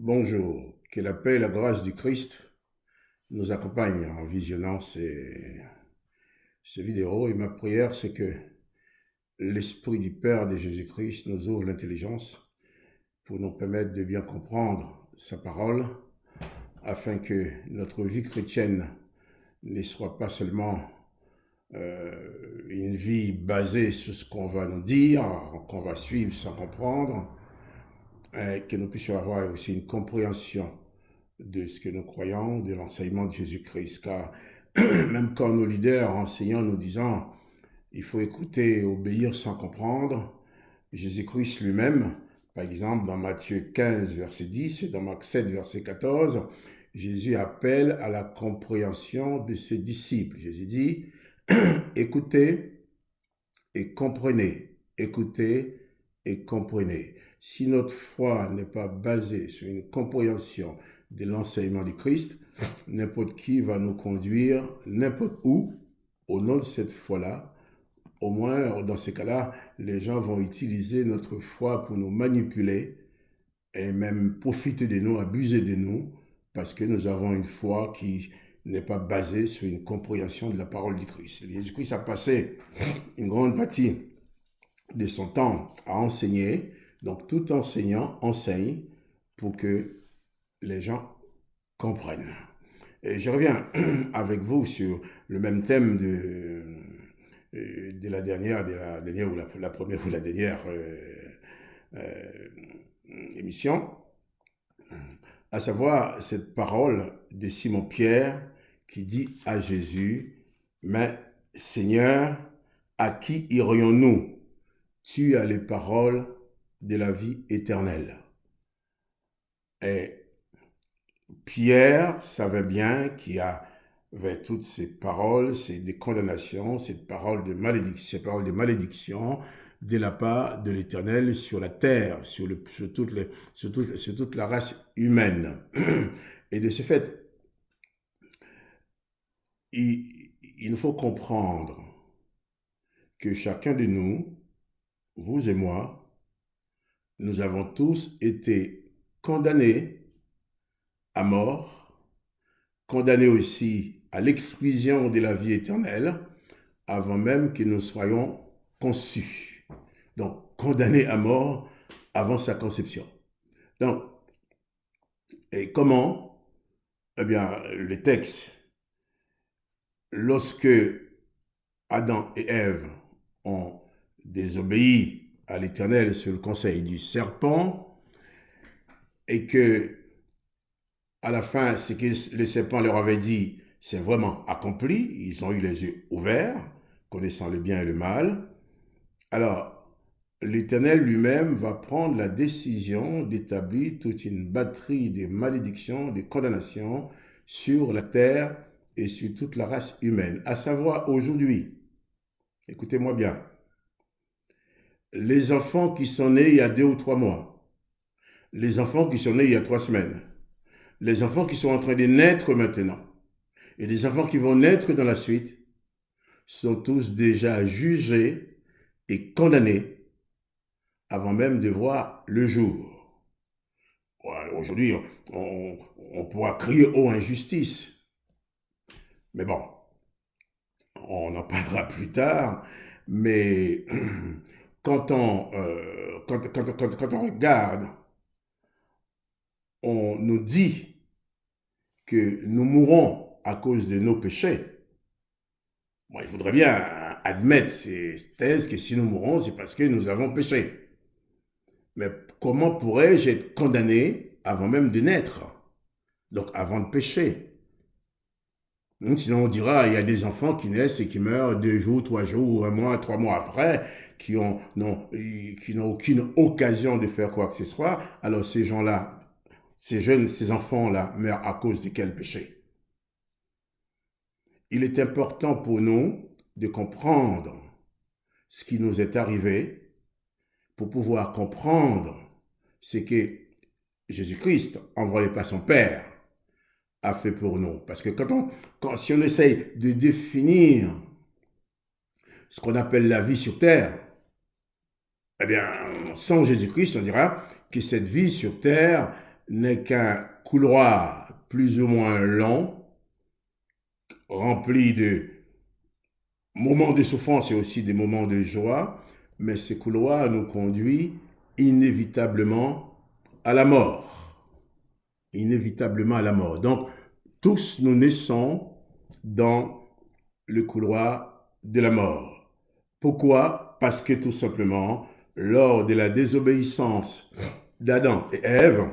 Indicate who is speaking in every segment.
Speaker 1: Bonjour, que la paix et la grâce du Christ nous accompagnent en visionnant ces vidéos. Et ma prière, c'est que l'Esprit du Père de Jésus-Christ nous ouvre l'intelligence pour nous permettre de bien comprendre sa parole, afin que notre vie chrétienne ne soit pas seulement une vie basée sur ce qu'on va nous dire, qu'on va suivre sans comprendre, et que nous puissions avoir aussi une compréhension de ce que nous croyons, de l'enseignement de Jésus-Christ. Car même quand nos leaders enseignants nous disant il faut écouter et obéir sans comprendre, Jésus-Christ lui-même, par exemple dans Matthieu 15, verset 10 et dans Marc 7, verset 14, Jésus appelle à la compréhension de ses disciples. Jésus dit, écoutez et comprenez, écoutez et comprenez. Si notre foi n'est pas basée sur une compréhension de l'enseignement du Christ, n'importe qui va nous conduire n'importe où au nom de cette foi-là. Au moins, dans ces cas-là, les gens vont utiliser notre foi pour nous manipuler et même profiter de nous, abuser de nous, parce que nous avons une foi qui n'est pas basée sur une compréhension de la parole du Christ. Jésus-Christ a passé une grande partie de son temps à enseigner. Donc tout enseignant enseigne pour que les gens comprennent. Et je reviens avec vous sur le même thème de la dernière, ou la première ou la dernière euh, émission, à savoir cette parole de Simon-Pierre qui dit à Jésus, mais Seigneur, à qui irions-nous? Tu as les paroles de la vie éternelle. Et Pierre savait bien qu'il y avait toutes ces paroles, ces condamnations, ces paroles de malédiction de la part de l'Éternel sur la terre, sur toute la race humaine. Et de ce fait, il nous faut comprendre que chacun de nous, vous et moi, nous avons tous été condamnés à mort, condamnés aussi à l'exclusion de la vie éternelle, avant même que nous soyons conçus. Donc, condamnés à mort avant sa conception. Donc, et comment? Eh bien, le texte, lorsque Adam et Ève ont désobéi à l'Éternel sur le conseil du serpent, et que à la fin, ce que le serpent leur avait dit, c'est vraiment accompli. Ils ont eu les yeux ouverts, connaissant le bien et le mal. Alors, l'Éternel lui-même va prendre la décision d'établir toute une batterie de malédictions, de condamnations sur la terre et sur toute la race humaine. À savoir aujourd'hui, écoutez-moi bien, les enfants qui sont nés il y a 2 ou 3 mois, les enfants qui sont nés il y a 3 semaines, les enfants qui sont en train de naître maintenant, et les enfants qui vont naître dans la suite, sont tous déjà jugés et condamnés avant même de voir le jour. Ouais, aujourd'hui, on pourra crier haut injustice, mais bon, on en parlera plus tard. Mais quand on regarde, on nous dit que nous mourrons à cause de nos péchés. Bon, il faudrait bien admettre ces thèses que si nous mourons, c'est parce que nous avons péché. Mais comment pourrais-je être condamné avant même de naître? Donc avant de pécher. Sinon, on dira, il y a des enfants qui naissent et qui meurent 2 jours, 3 jours, 1 mois, 3 mois après, qui n'ont aucune occasion de faire quoi que ce soit. Alors ces gens-là, ces enfants-là meurent à cause de quel péché? Il est important pour nous de comprendre ce qui nous est arrivé pour pouvoir comprendre ce que Jésus-Christ, envoyé par son Père, a fait pour nous. Parce que si on essaye de définir ce qu'on appelle la vie sur terre, eh bien, sans Jésus-Christ, on dira que cette vie sur terre n'est qu'un couloir plus ou moins long, rempli de moments de souffrance et aussi des moments de joie, mais ce couloir nous conduit inévitablement à la mort. Inévitablement à la mort. Donc, tous nous naissons dans le couloir de la mort. Pourquoi? Parce que tout simplement, lors de la désobéissance d'Adam et Ève,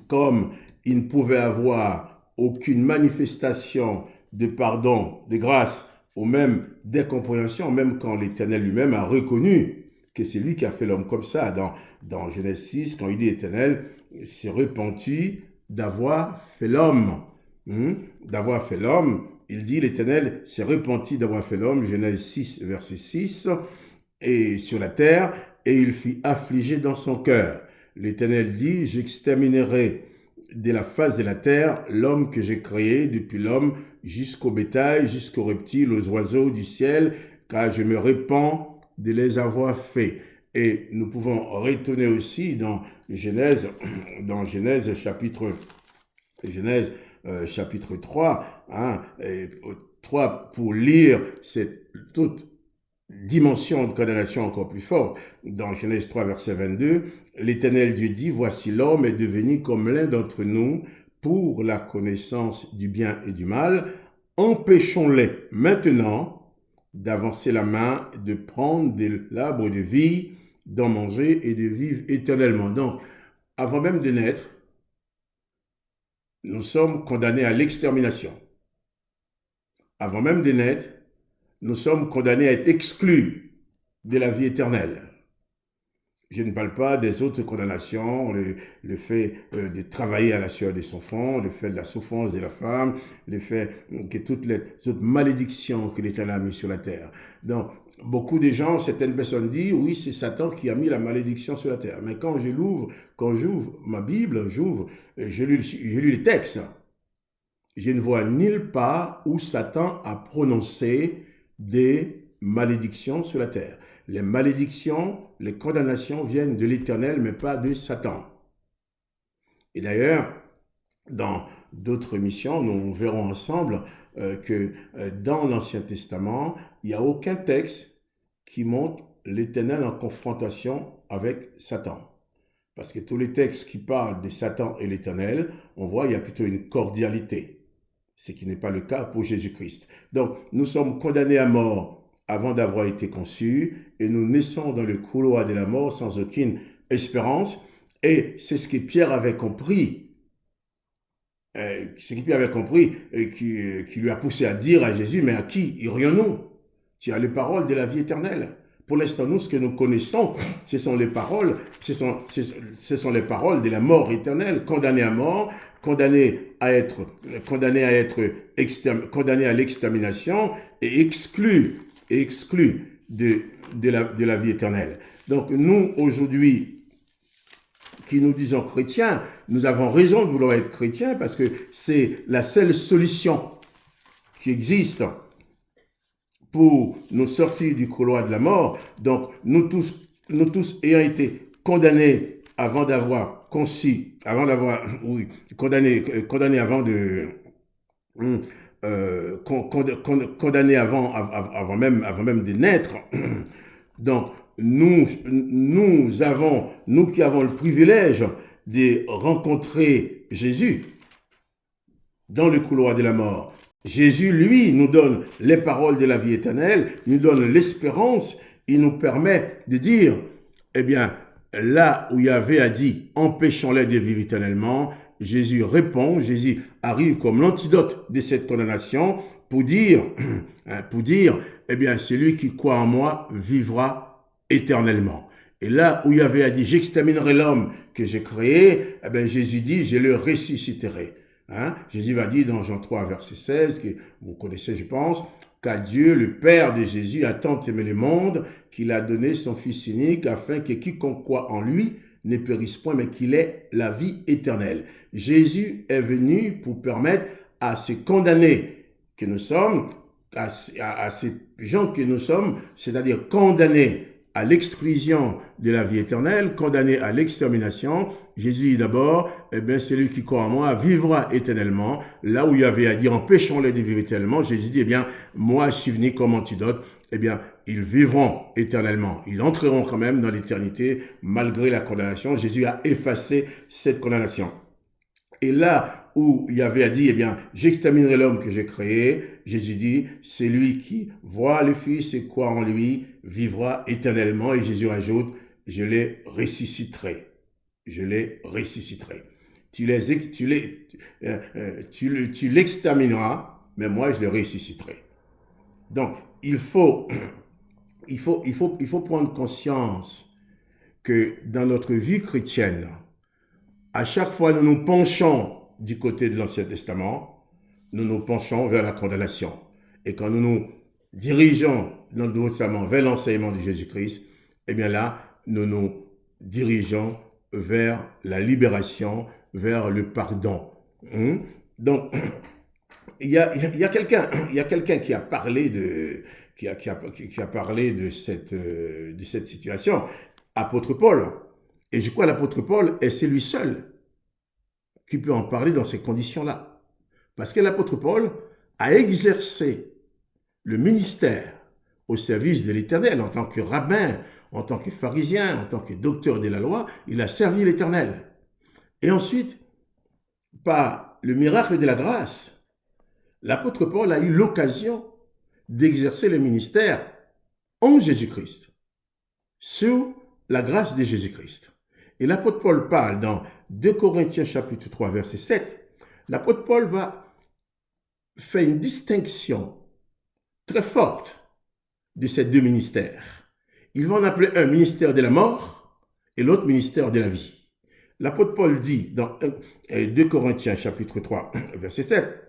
Speaker 1: comme ils ne pouvaient avoir aucune manifestation de pardon, de grâce, ou même d'incompréhension, même quand l'Éternel lui-même a reconnu que c'est lui qui a fait l'homme comme ça. Dans Genèse 6, quand il dit l'Éternel s'est repenti d'avoir fait l'homme. D'avoir fait l'homme, il dit l'Éternel s'est repenti d'avoir fait l'homme, Genèse 6, verset 6, et sur la terre, et il fut affligé dans son cœur. L'Éternel dit, j'exterminerai de la face de la terre l'homme que j'ai créé, depuis l'homme jusqu'au bétail, jusqu'aux reptiles, aux oiseaux du ciel, car je me répands de les avoir faits. Et nous pouvons retourner aussi dans Genèse chapitre 3, 3 pour lire toute dimension de condamnation encore plus forte. Dans Genèse 3, verset 22, l'Éternel Dieu dit, voici l'homme est devenu comme l'un d'entre nous pour la connaissance du bien et du mal. Empêchons-les maintenant d'avancer la main, de prendre de l'arbre de vie, d'en manger et de vivre éternellement. Donc, avant même de naître, nous sommes condamnés à l'extermination. Avant même de naître, nous sommes condamnés à être exclus de la vie éternelle. Je ne parle pas des autres condamnations, le fait de travailler à la sueur de son front, le fait de la souffrance de la femme, le fait que toutes les autres malédictions que l'Éternel a mis sur la terre. Donc, beaucoup de gens, certaines personnes disent, oui, c'est Satan qui a mis la malédiction sur la terre. Mais quand j'ouvre ma Bible, je lis les textes, je ne vois nulle part où Satan a prononcé des malédictions sur la terre. Les malédictions, les condamnations viennent de l'Éternel, mais pas de Satan. Et d'ailleurs, dans d'autres missions, nous verrons ensemble que dans l'Ancien Testament, il n'y a aucun texte qui montre l'Éternel en confrontation avec Satan. Parce que tous les textes qui parlent de Satan et l'Éternel, on voit qu'il y a plutôt une cordialité. Ce qui n'est pas le cas pour Jésus-Christ. Donc, nous sommes condamnés à mort avant d'avoir été conçus et nous naissons dans le couloir de la mort sans aucune espérance. Et c'est ce que Pierre avait compris. Ce que Pierre avait compris et qui lui a poussé à dire à Jésus, mais à qui irions-nous? Tu as les paroles de la vie éternelle. Pour l'instant, nous, ce que nous connaissons, ce sont les paroles de la mort éternelle, condamnés à mort, condamnés à l'extermination et exclus de la vie éternelle. Donc nous, aujourd'hui, qui nous disons chrétiens, nous avons raison de vouloir être chrétiens parce que c'est la seule solution qui existe pour nous sortir du couloir de la mort. Donc, nous tous ayant été condamnés avant d'avoir conçu, condamnés avant même de naître. Donc, nous qui avons le privilège de rencontrer Jésus dans le couloir de la mort, Jésus, lui, nous donne les paroles de la vie éternelle, nous donne l'espérance, il nous permet de dire, eh bien, là où Yahvé a dit, empêchons-les de vivre éternellement, Jésus répond, Jésus arrive comme l'antidote de cette condamnation pour dire, eh bien, celui qui croit en moi vivra éternellement. Et là où Yahvé a dit, j'exterminerai l'homme que j'ai créé, eh bien, Jésus dit, je le ressusciterai. Jésus va dire dans Jean 3, verset 16, que vous connaissez, je pense, qu'à Dieu, le Père de Jésus, a tant aimé le monde qu'il a donné son Fils unique afin que quiconque croit en lui ne périsse point, mais qu'il ait la vie éternelle. Jésus est venu pour permettre à ces condamnés que nous sommes, à ces gens que nous sommes, c'est-à-dire condamnés à l'exclusion de la vie éternelle, condamné à l'extermination. Jésus dit d'abord, eh bien, celui qui croit en moi vivra éternellement. Là où il y avait à dire, empêchons-les de vivre éternellement, Jésus dit, eh bien, moi, je suis venu comme antidote. Eh bien, ils vivront éternellement. Ils entreront quand même dans l'éternité, malgré la condamnation. Jésus a effacé cette condamnation. Et là où il y avait à dire, eh bien, j'exterminerai l'homme que j'ai créé, Jésus dit, c'est lui qui voit le Fils et croit en lui, vivra éternellement. Et Jésus rajoute, je les ressusciterai. Je les ressusciterai. Tu l'extermineras, mais moi je les ressusciterai. Donc, il faut prendre conscience que dans notre vie chrétienne, à chaque fois nous nous penchons du côté de l'Ancien Testament, nous nous penchons vers la condamnation. Et quand nous nous dirigeons dans le Nouveau Testament vers l'enseignement de Jésus-Christ, eh bien là, nous nous dirigeons vers la libération, vers le pardon. Donc, il y a quelqu'un qui a parlé de cette situation, apôtre Paul. Et je crois que l'apôtre Paul est celui seul qui peut en parler dans ces conditions-là. Parce que l'apôtre Paul a exercé le ministère au service de l'Éternel en tant que rabbin, en tant que pharisien, en tant que docteur de la loi. Il a servi l'Éternel. Et ensuite, par le miracle de la grâce, l'apôtre Paul a eu l'occasion d'exercer le ministère en Jésus-Christ, sous la grâce de Jésus-Christ. Et l'apôtre Paul parle dans 2 Corinthiens chapitre 3 verset 7. L'apôtre Paul va faire une distinction très forte de ces deux ministères. Il va en appeler un ministère de la mort et l'autre ministère de la vie. L'apôtre Paul dit dans 2 Corinthiens chapitre 3 verset 7.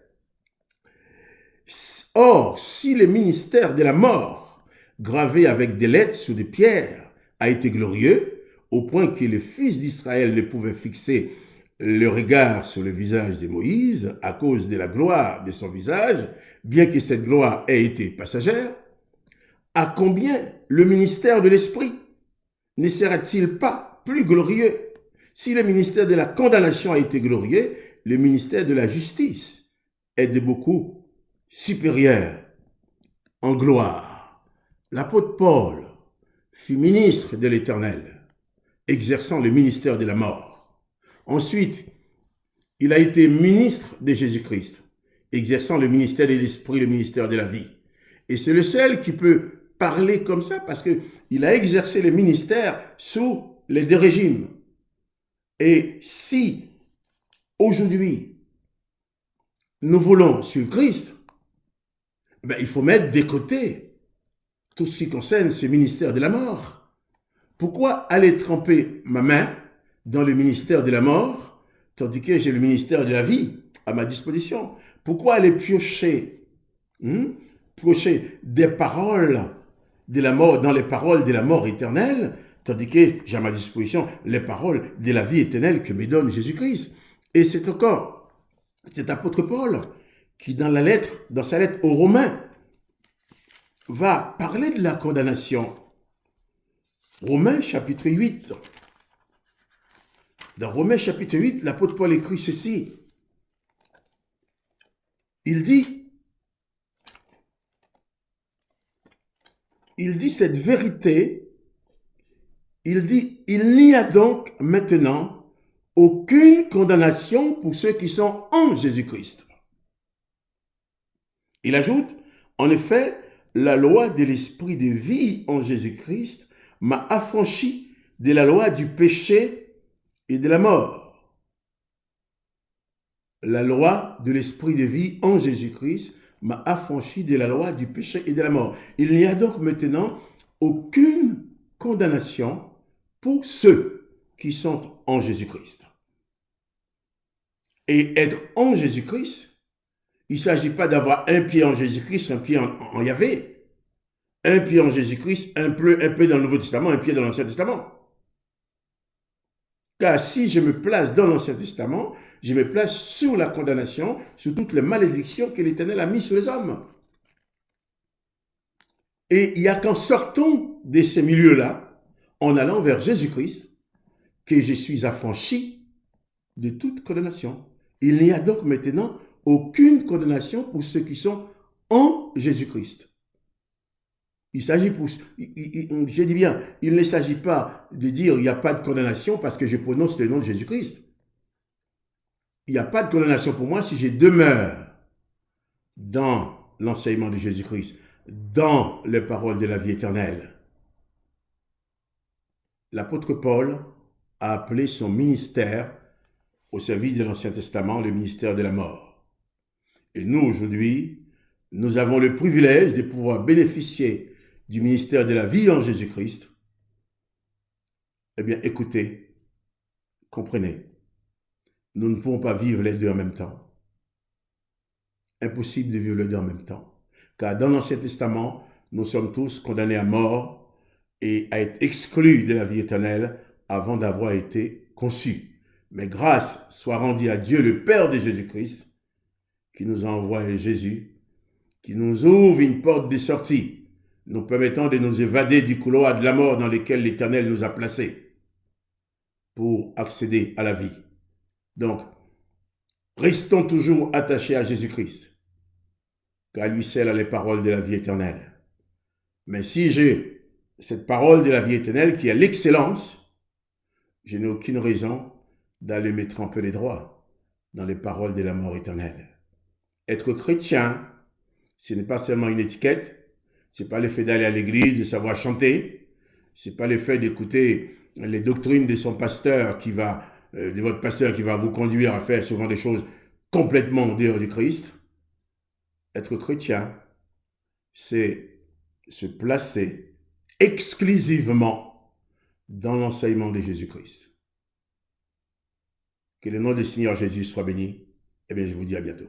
Speaker 1: Or, si le ministère de la mort, gravé avec des lettres sur des pierres, a été glorieux, au point que les fils d'Israël ne pouvaient fixer le regard sur le visage de Moïse à cause de la gloire de son visage, bien que cette gloire ait été passagère, à combien le ministère de l'Esprit ne sera-t-il pas plus glorieux? Si le ministère de la condamnation a été glorieux, le ministère de la justice est de beaucoup supérieur en gloire. L'apôtre Paul fut ministre de l'Éternel, exerçant le ministère de la mort. Ensuite, il a été ministre de Jésus-Christ, exerçant le ministère de l'Esprit, le ministère de la vie. Et c'est le seul qui peut parler comme ça parce qu'il a exercé le ministère sous les deux régimes. Et si aujourd'hui nous voulons suivre Christ, il faut mettre de côté tout ce qui concerne ce ministère de la mort. Pourquoi aller tremper ma main dans le ministère de la mort, tandis que j'ai le ministère de la vie à ma disposition? Pourquoi aller piocher des paroles de la mort dans les paroles de la mort éternelle, tandis que j'ai à ma disposition les paroles de la vie éternelle que me donne Jésus-Christ? Et c'est encore cet apôtre Paul qui, dans sa lettre aux Romains, va parler de la condamnation. Romains chapitre 8. Dans Romains chapitre 8, l'apôtre Paul écrit ceci. Il dit cette vérité, il dit, il n'y a donc maintenant aucune condamnation pour ceux qui sont en Jésus-Christ. Il ajoute, en effet, la loi de l'esprit de vie en Jésus-Christ m'a affranchi de la loi du péché et de la mort. La loi de l'esprit de vie en Jésus-Christ m'a affranchi de la loi du péché et de la mort. Il n'y a donc maintenant aucune condamnation pour ceux qui sont en Jésus-Christ. Et être en Jésus-Christ, il ne s'agit pas d'avoir un pied en Jésus-Christ, un pied en Yahvé. Un pied en Jésus-Christ, un peu dans le Nouveau Testament, un pied dans l'Ancien Testament. Car si je me place dans l'Ancien Testament, je me place sous la condamnation, sous toutes les malédictions que l'Éternel a mises sur les hommes. Et il n'y a qu'en sortant de ces milieux-là, en allant vers Jésus-Christ, que je suis affranchi de toute condamnation. Il n'y a donc maintenant aucune condamnation pour ceux qui sont en Jésus-Christ. Il s'agit pour, je dis bien, il ne s'agit pas de dire il n'y a pas de condamnation parce que je prononce le nom de Jésus-Christ. Il n'y a pas de condamnation pour moi si je demeure dans l'enseignement de Jésus-Christ, dans les paroles de la vie éternelle. L'apôtre Paul a appelé son ministère au service de l'Ancien Testament le ministère de la mort. Et nous, aujourd'hui, nous avons le privilège de pouvoir bénéficier du ministère de la vie en Jésus-Christ. Eh bien, écoutez, comprenez, nous ne pouvons pas vivre les deux en même temps. Impossible de vivre les deux en même temps. Car dans l'Ancien Testament, nous sommes tous condamnés à mort et à être exclus de la vie éternelle avant d'avoir été conçus. Mais grâce soit rendue à Dieu, le Père de Jésus-Christ, qui nous a envoyé Jésus, qui nous ouvre une porte de sortie, nous permettant de nous évader du couloir de la mort dans lequel l'Éternel nous a placés pour accéder à la vie. Donc, restons toujours attachés à Jésus-Christ, car lui seul a les paroles de la vie éternelle. Mais si j'ai cette parole de la vie éternelle qui est l'excellence, je n'ai aucune raison d'aller me tremper les droits dans les paroles de la mort éternelle. Être chrétien, ce n'est pas seulement une étiquette, ce n'est pas le fait d'aller à l'église, de savoir chanter, ce n'est pas le fait d'écouter les doctrines de son pasteur de votre pasteur qui va vous conduire à faire souvent des choses complètement en dehors du Christ. Être chrétien, c'est se placer exclusivement dans l'enseignement de Jésus-Christ. Que le nom du Seigneur Jésus soit béni. Eh bien, je vous dis à bientôt.